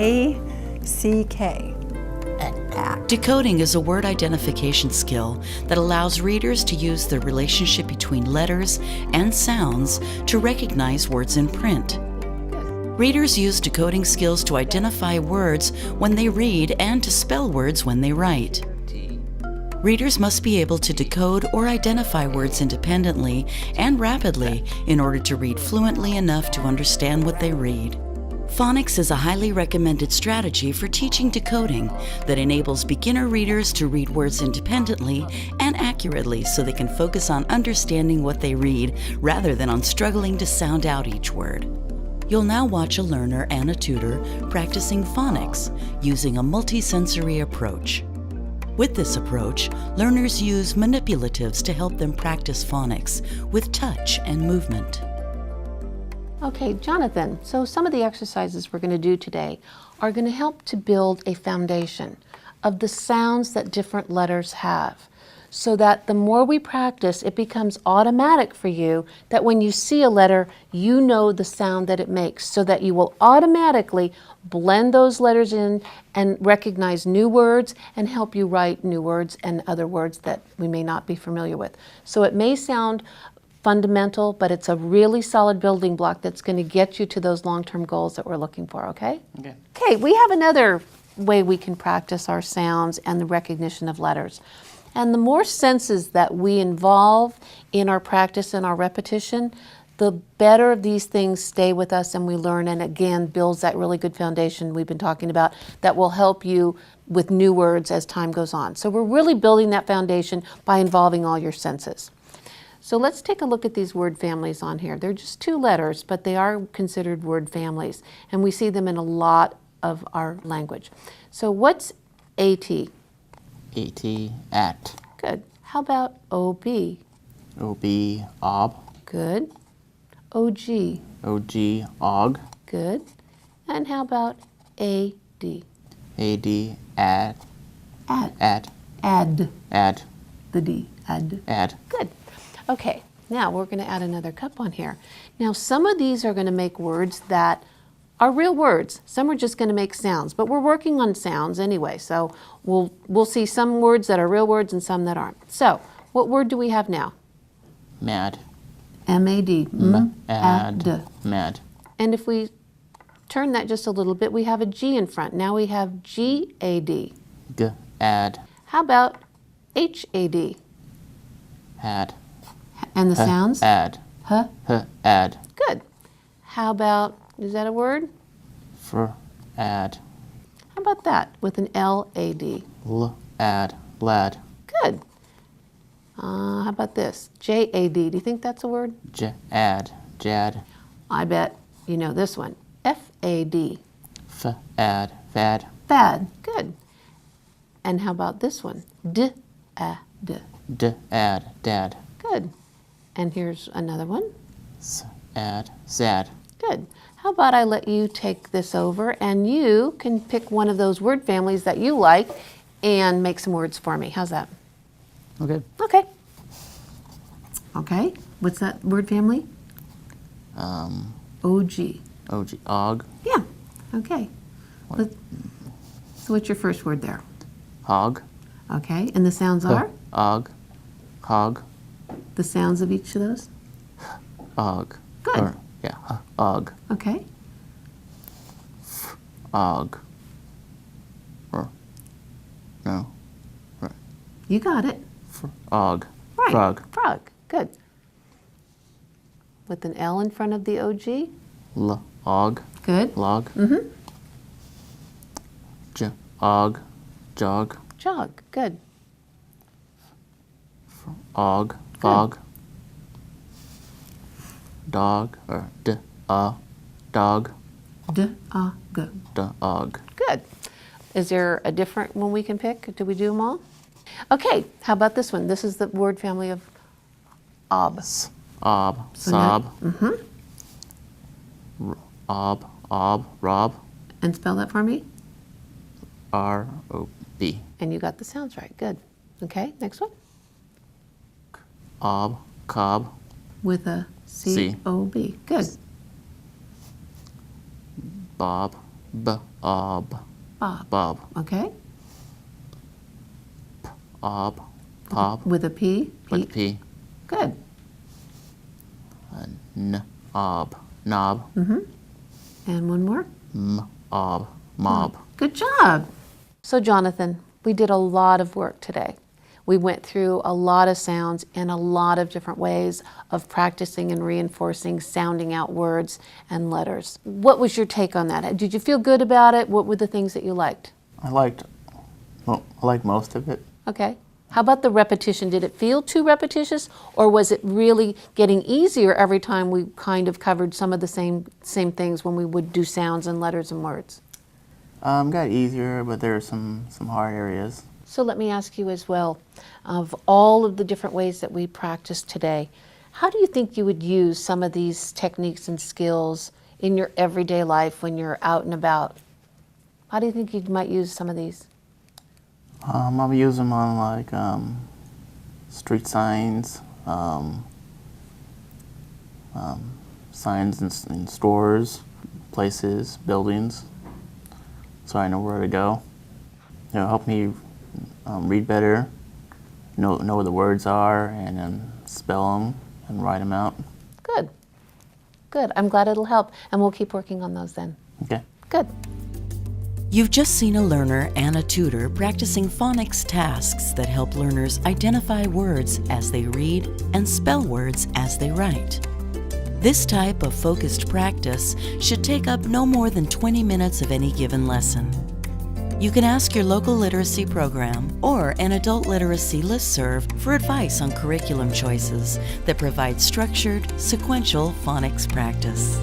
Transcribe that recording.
A-C-K. Decoding is a word identification skill that allows readers to use the relationship between letters and sounds to recognize words in print. Readers use decoding skills to identify words when they read and to spell words when they write. Readers must be able to decode or identify words independently and rapidly in order to read fluently enough to understand what they read. Phonics is a highly recommended strategy for teaching decoding that enables beginner readers to read words independently and accurately so they can focus on understanding what they read rather than on struggling to sound out each word. You'll now watch a learner and a tutor practicing phonics using a multisensory approach. With this approach, learners use manipulatives to help them practice phonics with touch and movement. Okay, Jonathan, so some of the exercises we're going to do today are going to help to build a foundation of the sounds that different letters have, so that the more we practice, it becomes automatic for you that when you see a letter, you know the sound that it makes, so that you will automatically blend those letters in and recognize new words and help you write new words and other words that we may not be familiar with. So it may sound fundamental, but it's a really solid building block that's going to get you to those long-term goals that we're looking for, okay? Okay, we have another way we can practice our sounds and the recognition of letters. And the more senses that we involve in our practice and our repetition, the better these things stay with us and we learn, and again builds that really good foundation we've been talking about that will help you with new words as time goes on. So we're really building that foundation by involving all your senses. So let's take a look at these word families on here. They're just 2 letters, but they are considered word families, and we see them in a lot of our language. So what's AT? AT, at. Good. How about OB? OB, ob. Good. OG? OG, og. Good. And how about AD? AD, add. Add. Add. Add. Add. The D. Add. Add. Good. Okay, now we're going to add another cup on here. Now some of these are going to make words that are real words. Some are just going to make sounds, but we're working on sounds anyway, so we'll see some words that are real words and some that aren't. So, what word do we have now? Mad. M-A-D. Mad. Mad. And if we turn that just a little bit, we have a G in front. Now we have G-A-D. Add. How about H-A-D? Had. And the sounds? Add. Huh? Add. Good. How about, is that a word? Add. How about that with an L-A-D? Add. Lad. Good. How about this? J-A-D. Do you think that's a word? Add. Jad. I bet you know this one. F-A-D. Add. Fad. Fad. Good. And how about this one? D-A-D. Add. Dad. Good. And here's another one. Add. Sad. Good. How about I let you take this over and you can pick one of those word families that you like and make some words for me. How's that? Okay. Okay. Okay. What's that word family? O-G. OG. Og. Yeah. Okay. So what's your first word there? Hog. Okay. And the sounds are? Og. Hog. The sounds of each of those? Og. Good. Og. Okay. Og. No. You got it. Og. Right. Frog. Frog. Good. With an L in front of the O-G? Og. Good. Log. Mm-hmm. Og. Jog. Jog. Good. Og. Fog. Dog. Or dog. D-A-G. Dog. Good. Is there a different one we can pick? Do we do them all? Okay, how about this one? This is the word family of ob. Ob. Sob. Ob. Rob. And spell that for me. R-O-B. And you got the sounds right. Good. Okay, next one. Ob. Cob. With a C-O-B. Good. Bob. Bob. Bob. Okay. Ob. Pop. With a P? With P. Good. Knob. Knob. And one more? Mob. Good job. So Jonathan, we did a lot of work today. We went through a lot of sounds and a lot of different ways of practicing and reinforcing sounding out words and letters. What was your take on that? Did you feel good about it? What were the things that you liked? I liked most of it. Okay. How about the repetition? Did it feel too repetitious, or was it really getting easier every time we kind of covered some of the same things when we would do sounds and letters and words? Got easier, but there are some hard areas. So let me ask you as well, of all of the different ways that we practiced today, how do you think you would use some of these techniques and skills in your everyday life when you're out and about? How do you think you might use some of these? I'll use them on like street signs, signs in stores, places, buildings, so I know where to go. Help me read better, know what the words are, and then spell them and write them out. Good. Good. I'm glad it'll help, and we'll keep working on those then. Okay. Good. You've just seen a learner and a tutor practicing phonics tasks that help learners identify words as they read and spell words as they write. This type of focused practice should take up no more than 20 minutes of any given lesson. You can ask your local literacy program or an adult literacy listserv for advice on curriculum choices that provide structured, sequential phonics practice.